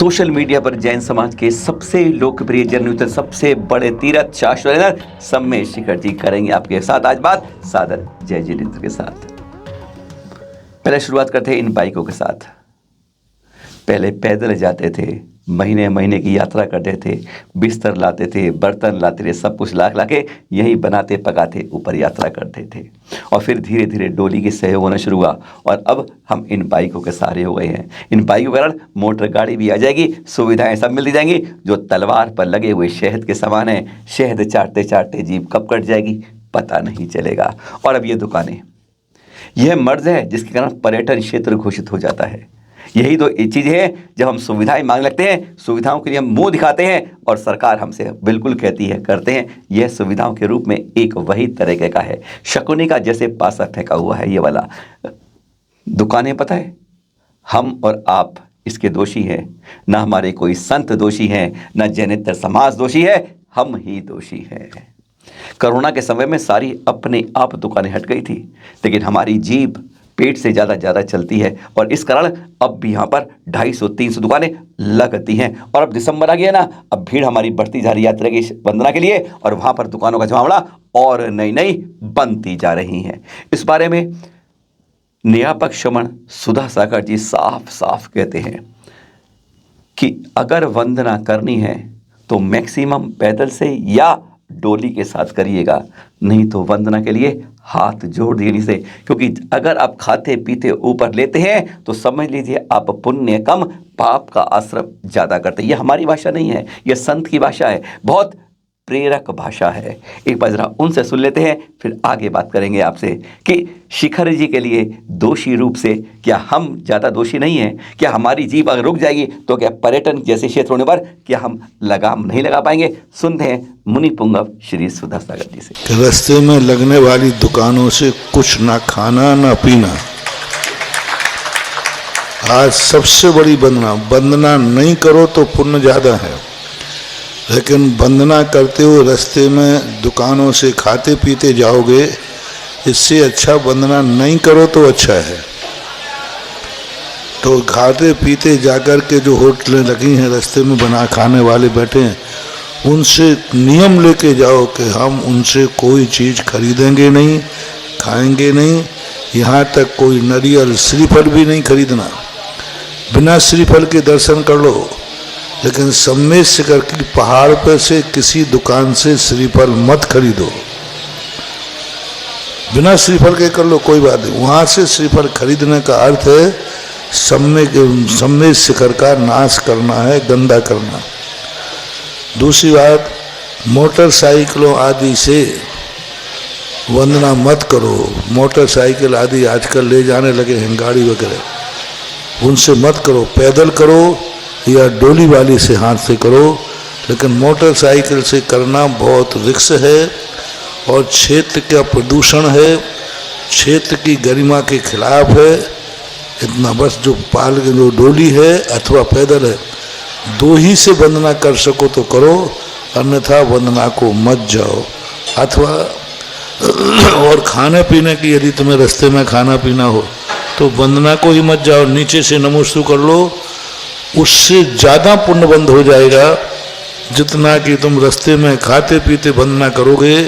Social media पर जैन समाज के सबसे लोकप्रिय जनयुद्ध सबसे बड़े तीर्थ शाश्वत सम्मेद शिखर जी करेंगे आपके साथ आज बात सादर जय जिनेन्द्र के साथ। पहले शुरुआत करते हैं इन बाइकों के साथ। पहले पैदल जाते थे, महीने महीने की यात्रा करते थे, बिस्तर लाते थे, बर्तन लाते थे, सब कुछ ला के यहीं बनाते पकाते ऊपर यात्रा करते थे और फिर धीरे धीरे डोली के सहयोग होना शुरू हुआ और अब हम इन बाइकों के सहारे हो गए हैं। इन बाइकों के कारण मोटर गाड़ी भी आ जाएगी, सुविधाएं सब मिलती जाएंगी। जो तलवार पर लगे हुए शहद के समान है, शहद चाटते चाटते जीभ कब कट जाएगी पता नहीं चलेगा। और अब ये दुकानें, यह मर्ज है जिसके कारण पर्यटन क्षेत्र घोषित हो जाता है। यही तो एक चीज़ है, जब हम सुविधाएं मांगने लगते हैं, सुविधाओं के लिए हम मुंह दिखाते हैं और सरकार हमसे बिल्कुल कहती है करते हैं। यह सुविधाओं के रूप में एक वही तरीके का है, शकुनी का जैसे पासा फेंका हुआ है ये वाला। दुकानें पता है, हम और आप इसके दोषी हैं, ना हमारे कोई संत दोषी हैं, ना जैनेतर समाज दोषी है, हम ही दोषी हैं। कोरोना के समय में सारी अपने आप दुकानें हट गई थी, लेकिन हमारी जीभ पेट से ज़्यादा चलती है और इस कारण अब भी यहाँ पर 250-300 दुकानें लगती हैं। और अब दिसंबर आ गया ना, अब भीड़ हमारी बढ़ती जा रही यात्रा की वंदना के लिए और वहाँ पर दुकानों का जमावड़ा और नई बनती जा रही हैं। इस बारे में न्यायपक श्रमण सुधा सागर जी साफ साफ कहते हैं कि अगर वंदना करनी है तो मैक्सिमम पैदल से या डोली के साथ करिएगा, नहीं तो वंदना के लिए हाथ जोड़ दीजिए से, क्योंकि अगर आप खाते पीते ऊपर लेते हैं तो समझ लीजिए आप पुण्य कम पाप का आश्रम ज़्यादा करते हैं। यह हमारी भाषा नहीं है, यह संत की भाषा है, बहुत प्रेरक भाषा है। एक बार जरा उनसे सुन लेते हैं, फिर आगे बात करेंगे आपसे कि शिखर जी के लिए दोषी रूप से क्या हम ज़्यादा दोषी नहीं हैं? क्या हमारी जीभ अगर रुक जाएगी तो क्या पर्यटन जैसे क्षेत्र होने पर क्या हम लगाम नहीं लगा पाएंगे? सुनते हैं मुनि पुंगव श्री सुधा सागर जी से। रास्ते में लगने वाली दुकानों से कुछ ना खाना ना पीना। आज सबसे बड़ी वंदना नहीं करो तो पुण्य ज़्यादा है, लेकिन वंदना करते हुए रास्ते में दुकानों से खाते पीते जाओगे, इससे अच्छा वंदना नहीं करो तो अच्छा है। तो खाते पीते जाकर के जो होटलें लगी हैं रास्ते में बना खाने वाले बैठे हैं, उनसे नियम लेके जाओ कि हम उनसे कोई चीज़ खरीदेंगे नहीं, खाएंगे नहीं, यहाँ तक कोई नारियल श्रीफल भी नहीं खरीदना। बिना श्रीफल के दर्शन कर लो, लेकिन सम्मेद शिखर की पहाड़ पर से किसी दुकान से श्रीफल मत खरीदो। बिना श्रीफल के कर लो कोई बात नहीं, वहाँ से श्रीफल खरीदने का अर्थ है सम्मेद शिखर का नाश करना है, गंदा करना। दूसरी बात, मोटरसाइकिलों आदि से वंदना मत करो। मोटरसाइकिल आदि आजकल ले जाने लगे हैं गाड़ी वगैरह, उनसे मत करो। पैदल करो या डोली वाली से हाथ से करो, लेकिन मोटरसाइकिल से करना बहुत रिस्क है और क्षेत्र का प्रदूषण है, क्षेत्र की गरिमा के खिलाफ है। इतना बस जो डोली है अथवा पैदल है, दो ही से वंदना कर सको तो करो, अन्यथा वंदना को मत जाओ। अथवा और खाने पीने की यदि तुम्हें रास्ते में खाना पीना हो तो वंदना को ही मत जाओ, नीचे से नमोस्तु कर लो, उससे ज़्यादा पुण्य बंद हो जाएगा। जितना कि तुम रास्ते में खाते पीते वंदना करोगे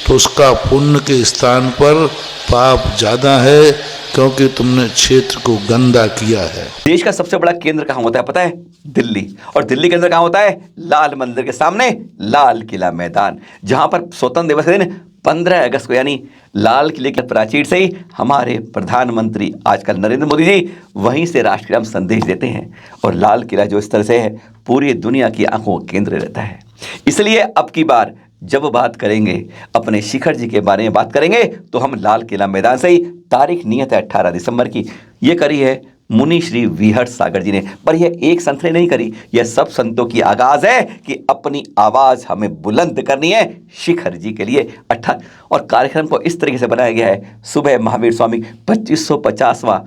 तो उसका पुण्य के स्थान पर पाप ज़्यादा है, क्योंकि तुमने क्षेत्र को गंदा किया है। देश का सबसे बड़ा केंद्र कहाँ होता है पता है? दिल्ली। और दिल्ली के अंदर कहाँ होता है? लाल मंदिर के सामने लाल किला मैदान, जहां पर स्वतंत्र दिवस के दिन 15 अगस्त को यानी लाल किले की प्राचीर से ही हमारे प्रधानमंत्री आजकल नरेंद्र मोदी जी वहीं से राष्ट्र के नाम संदेश देते हैं। और लाल किला जो इस तरह से है, पूरी दुनिया की आंखों का केंद्र रहता है। इसलिए अब की बार जब बात करेंगे अपने शिखर जी के बारे में बात करेंगे तो हम लाल किला मैदान से ही, तारीख नियत है 18 दिसंबर की, ये करी है मुनि श्री विहट सागर जी ने। पर यह एक संत ने नहीं करी, यह सब संतों की आगाज है कि अपनी आवाज हमें बुलंद करनी है शिखर जी के लिए। और कार्यक्रम को इस तरीके से बनाया गया है, सुबह महावीर स्वामी 2550वां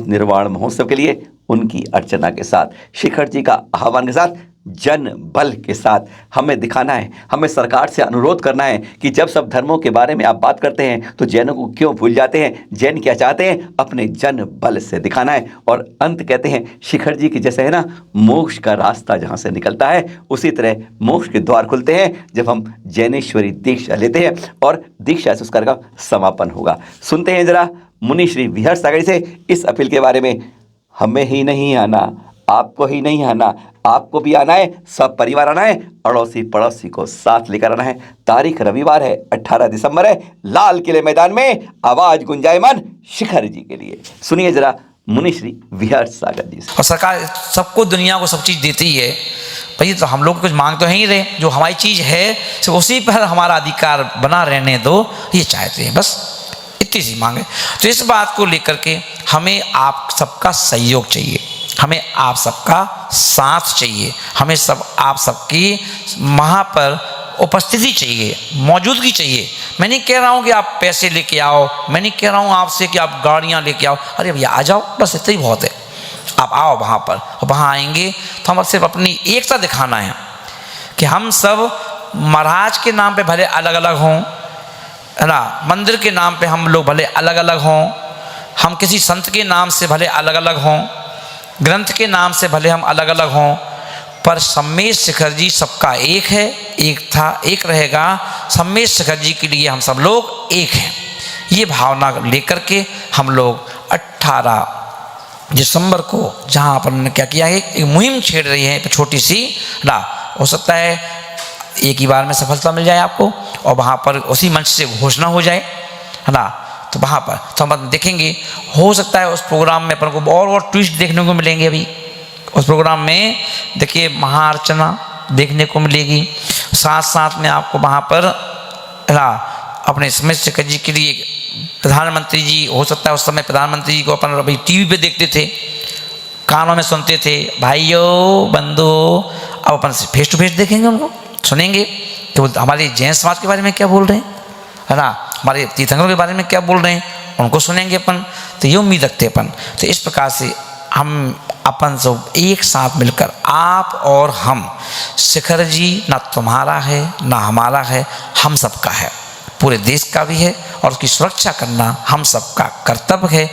निर्वाण महोत्सव के लिए उनकी अर्चना के साथ, शिखर जी का आह्वान के साथ जन बल के साथ हमें दिखाना है, हमें सरकार से अनुरोध करना है कि जब सब धर्मों के बारे में आप बात करते हैं तो जैनों को क्यों भूल जाते हैं। जैन क्या चाहते हैं, अपने जन बल से दिखाना है। और अंत कहते हैं शिखर जी की जैसे है ना, मोक्ष का रास्ता जहाँ से निकलता है उसी तरह मोक्ष के द्वार खुलते हैं जब हम जैनेश्वरी दीक्षा लेते हैं और दीक्षा से उसका समापन होगा। सुनते हैं जरा मुनि श्री विहर सागर से इस अपील के बारे में। हमें ही नहीं आना, आपको ही नहीं आना, आपको भी आना है, सब परिवार आना है, अड़ोसी पड़ोसी को साथ लेकर आना है। तारीख रविवार है, 18 दिसंबर है, लाल किले मैदान में। आवाज गुंजायमान शिखर जी के लिए। सुनिए जरा मुनि श्री विहर सागर जी से। और सरकार सबको, दुनिया को सब चीज़ देती है भाई, तो हम लोग कुछ मांग तो है ही रहे, जो हमारी चीज़ है तो उसी पर हमारा अधिकार बना रहने दो, ये चाहते हैं, बस इतनी सी मांगे। तो इस बात को लेकर के हमें आप सबका सहयोग चाहिए, हमें आप सबका साथ चाहिए, हमें आप सबकी वहाँ पर उपस्थिति चाहिए, मौजूदगी चाहिए। मैं नहीं कह रहा हूँ कि आप पैसे लेके आओ, मैं नहीं कह रहा हूँ आपसे कि आप गाड़ियाँ लेके आओ, अरे भैया आ जाओ, बस इतना ही बहुत है। आप आओ वहाँ पर, और वहाँ आएंगे तो हम सिर्फ अपनी एकता दिखाना है कि हम सब महाराज के नाम पे भले अलग अलग हों, है ना, मंदिर के नाम पे हम लोग भले अलग अलग हों, हम किसी संत के नाम से भले अलग अलग हों, ग्रंथ के नाम से भले हम अलग अलग हों, पर सम्मेश शिखर जी सबका एक है, एक था, एक रहेगा। सम्मेश शिखर जी के लिए हम सब लोग एक हैं, ये भावना लेकर के हम लोग 18 दिसंबर को जहाँ अपन ने क्या किया है, एक मुहिम छेड़ रही है छोटी सी ना, हो सकता है एक ही बार में सफलता मिल जाए आपको, और वहाँ पर उसी मंच से घोषणा हो जाए, है ना। तो वहाँ पर तो हम देखेंगे, हो सकता है उस प्रोग्राम में अपन को और ट्विस्ट देखने को मिलेंगे। अभी उस प्रोग्राम में देखिए महाअर्चना देखने को मिलेगी, साथ साथ में आपको वहाँ पर, है ना, अपने सम्मेश शिखर जी के लिए प्रधानमंत्री जी, हो सकता है उस समय प्रधानमंत्री जी को अपन अभी टीवी पे देखते थे, कानों में सुनते थे, भाइयों बंधुओं, अब अपन फेस टू फेस देखेंगे, उनको सुनेंगे कि वो हमारे जैन समाज के बारे में क्या बोल रहे हैं, है ना, हमारे तीर्थंकरों के बारे में क्या बोल रहे हैं, उनको सुनेंगे अपन। तो ये उम्मीद रखते हैं अपन। तो इस प्रकार से हम अपन सब एक साथ मिलकर, आप और हम, शिखर जी ना तुम्हारा है ना हमारा है, हम सबका है, पूरे देश का भी है, और उसकी सुरक्षा करना हम सबका कर्तव्य है।